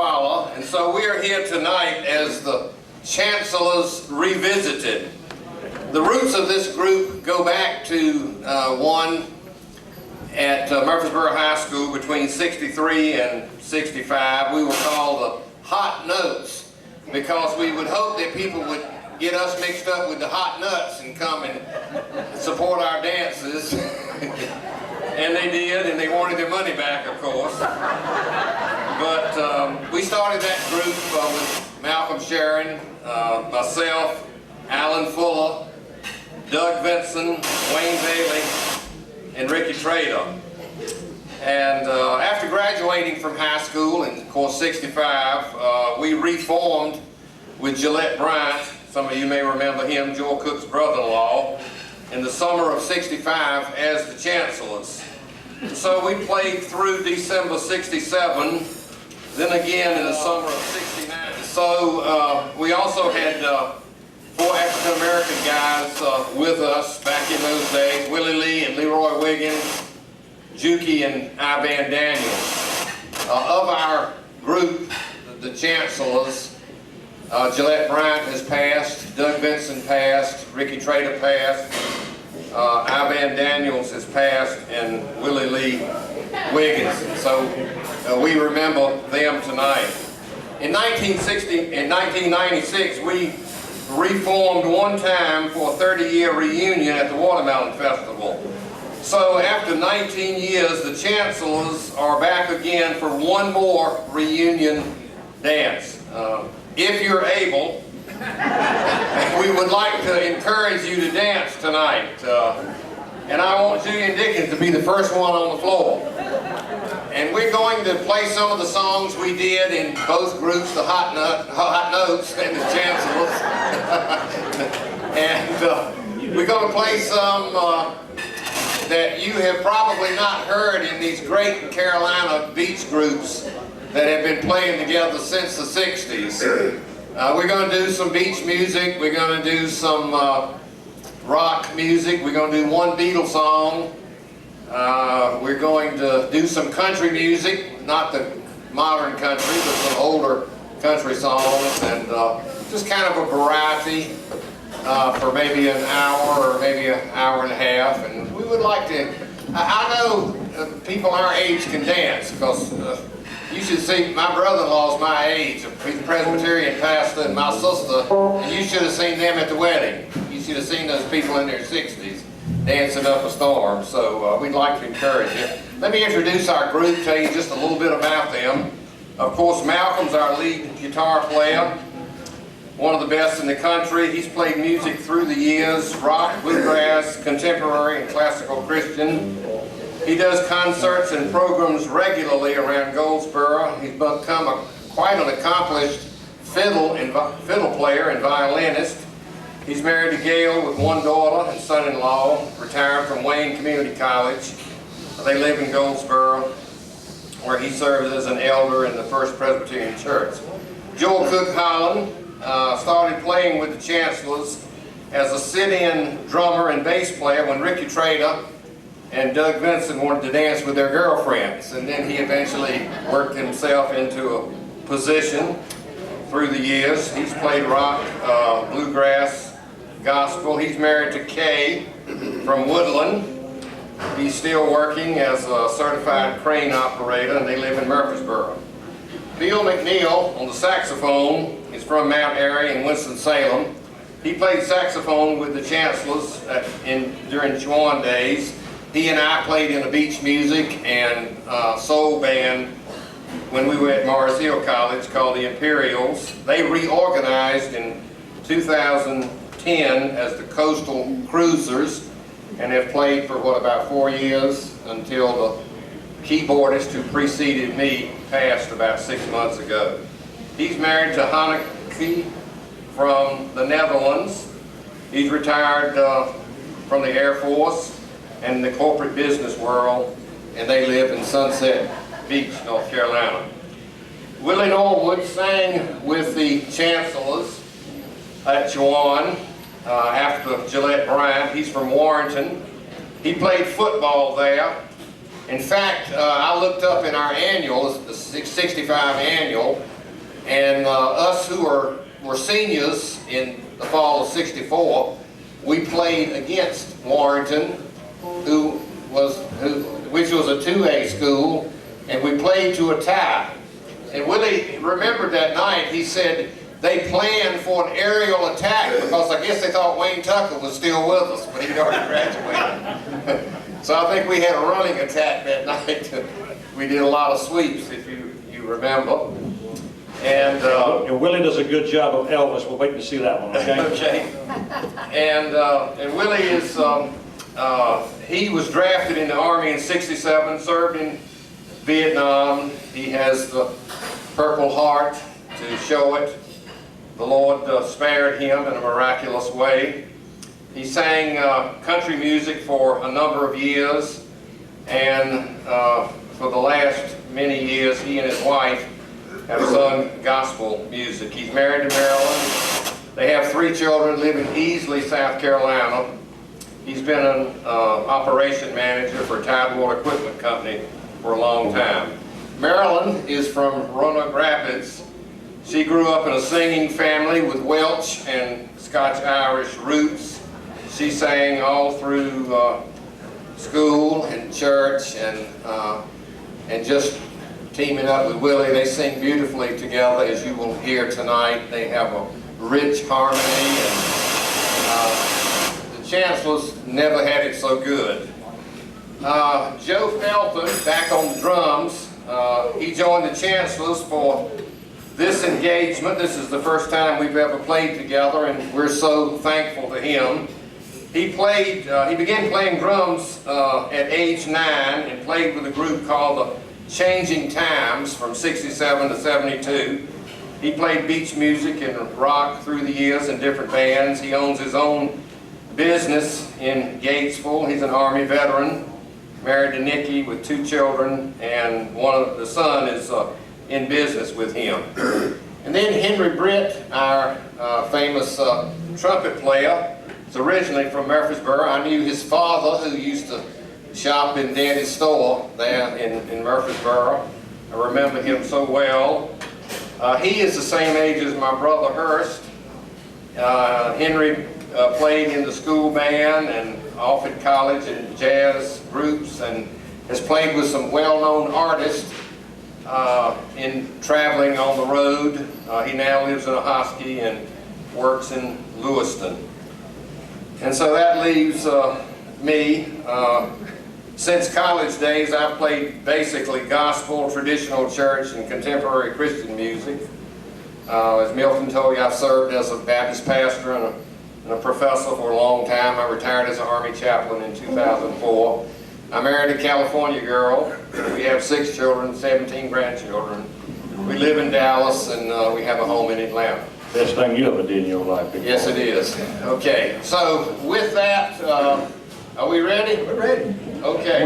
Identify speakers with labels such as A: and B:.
A: follow, and so we are here tonight as the Chancellors Revisited. The roots of this group go back to one at Murfreesboro High School between 63 and 65. We were called the Hot Notes because we would hope that people would get us mixed up with the hot nuts and come and support our dances. And they did, and they wanted their money back, of course. But we started that group with Malcolm Sharon, myself, Alan Fuller, Doug Vinson, Wayne Bailey, and Ricky Trader. And after graduating from high school in, of course, 65, we reformed with Gillette Bryant. Some of you may remember him, Joel Cook's brother-in-law, in the summer of 65 as the Chancellors. So we played through December 67, then again in the summer of 69. So we also had 4 African-American guys with us back in those days, Willie Lee and Leroy Wiggins, Juki and Vann Daniels. Of our group, the Chancellors, Gillette Bryant has passed, Doug Vinson passed, Ricky Trader passed, Vann Daniels has passed, and Willie Lee Wiggins. So we remember them tonight. In 1996, we reformed one time for a 30-year reunion at the Watermelon Festival. So after 19 years, the Chancellors are back again for one more reunion dance. If you're able, we would like to encourage you to dance tonight. And I want Julian Dickens to be the first one on the floor. And we're going to play some of the songs we did in both groups, the Hot Notes and the Chancellors. And we're going to play some that you have probably not heard in these great Carolina beach groups that have been playing together since the 60s. We're going to do some beach music, we're going to do some rock music, we're going to do one Beatles song, we're going to do some country music, not the modern country, but some older country songs, and just kind of a variety for maybe an hour or maybe an hour and a half. And we would like to, I know people our age can dance, because you should see, my brother-in-law's my age, he's a Presbyterian pastor, and my sister, and you should have seen them at the wedding. You should have seen those people in their 60s dancing up a storm. So we'd like to encourage you. Let me introduce our group, tell you just a little bit about them. Of course, Malcolm's our lead guitar player, one of the best in the country. He's played music through the years, rock, bluegrass, contemporary, and classical Christian. He does concerts and programs regularly around Goldsboro. He's become quite an accomplished fiddle player and violinist. He's married to Gail with one daughter and son-in-law, retired from Wayne Community College. They live in Goldsboro, where he serves as an elder in the First Presbyterian Church. Joel Cook Holland started playing with the Chancellors as a sit-in drummer and bass player when Ricky Trader and Doug Vinson wanted to dance with their girlfriends, and then he eventually worked himself into a position through the years. He's played rock, bluegrass, gospel. He's married to Kay from Woodland. He's still working as a certified crane operator, and they live in Murfreesboro. Bill McNeil on the saxophone is from Mount Airy in Winston-Salem. He played saxophone with the Chancellors during Juwan days. He and I played in a beach music and soul band when we were at Mars Hill College called the Imperials. They reorganized in 2010 as the Coastal Cruisers and have played for, about 4 years until the keyboardist who preceded me passed about 6 months ago. He's married to Hanneke from the Netherlands. He's retired from the Air Force and the corporate business world, and they live in Sunset Beach, North Carolina. Willie Norwood sang with the Chancellors at Juwan after Gillette Bryant. He's from Warrenton. He played football there In fact, I looked up in our annual, the 65 annual, and us who were seniors in the fall of '64, we played against Warrenton, which was a 2A school, and we played to a tie. And Willie remembered that night. He said they planned for an aerial attack because I guess they thought Wayne Tucker was still with us, but he'd already graduated. So I think we had a running attack that night. We did a lot of sweeps, if you remember. And
B: Willie does a good job of Elvis. We'll wait to see that one, okay?
A: Okay. And Willie is, he was drafted in the Army in '67, served in Vietnam. He has the Purple Heart to show it. The Lord spared him in a miraculous way. He sang country music for a number of years, and for the last many years, he and his wife have sung gospel music. He's married to Marilyn. They have 3 children, live in Easley, South Carolina. He's been an operation manager for Tidewater Equipment Company for a long time. Marilyn is from Roanoke Rapids. She grew up in a singing family with Welsh and Scotch-Irish roots. She sang all through school and church, and just teaming up with Willie, they sing beautifully together, as you will hear tonight. They have a rich harmony, and the Chancellors never had it so good. Joe Felton, back on the drums, he joined the Chancellors for this engagement. This is the first time we've ever played together, and we're so thankful to him. He began playing drums at age 9 and played with a group called the Changing Times from '67 to '72. He played beach music and rock through the years in different bands. He owns his own business in Gatesville. He's an Army veteran, married to Nikki with 2 children, and the son is in business with him. And then Henry Britt, our famous trumpet player, is originally from Murfreesboro. I knew his father, who used to shop in Daddy's store there in Murfreesboro. I remember him so well. He is the same age as my brother Hurst. Henry played in the school band and off at college in jazz groups, and has played with some well-known artists in traveling on the road. He now lives in Ahoskie and works in Lewiston. And so that leaves me. Since college days, I've played basically gospel, traditional church, and contemporary Christian music. As Milton told you, I've served as a Baptist pastor and a professor for a long time. I retired as an Army chaplain in 2004. I married a California girl. We have 6 children, 17 grandchildren. We live in Dallas, and we have a home in Atlanta.
B: Best thing you ever did in your life.
A: Yes, it is. Okay, so with that, are we ready?
C: We're ready.
A: Okay.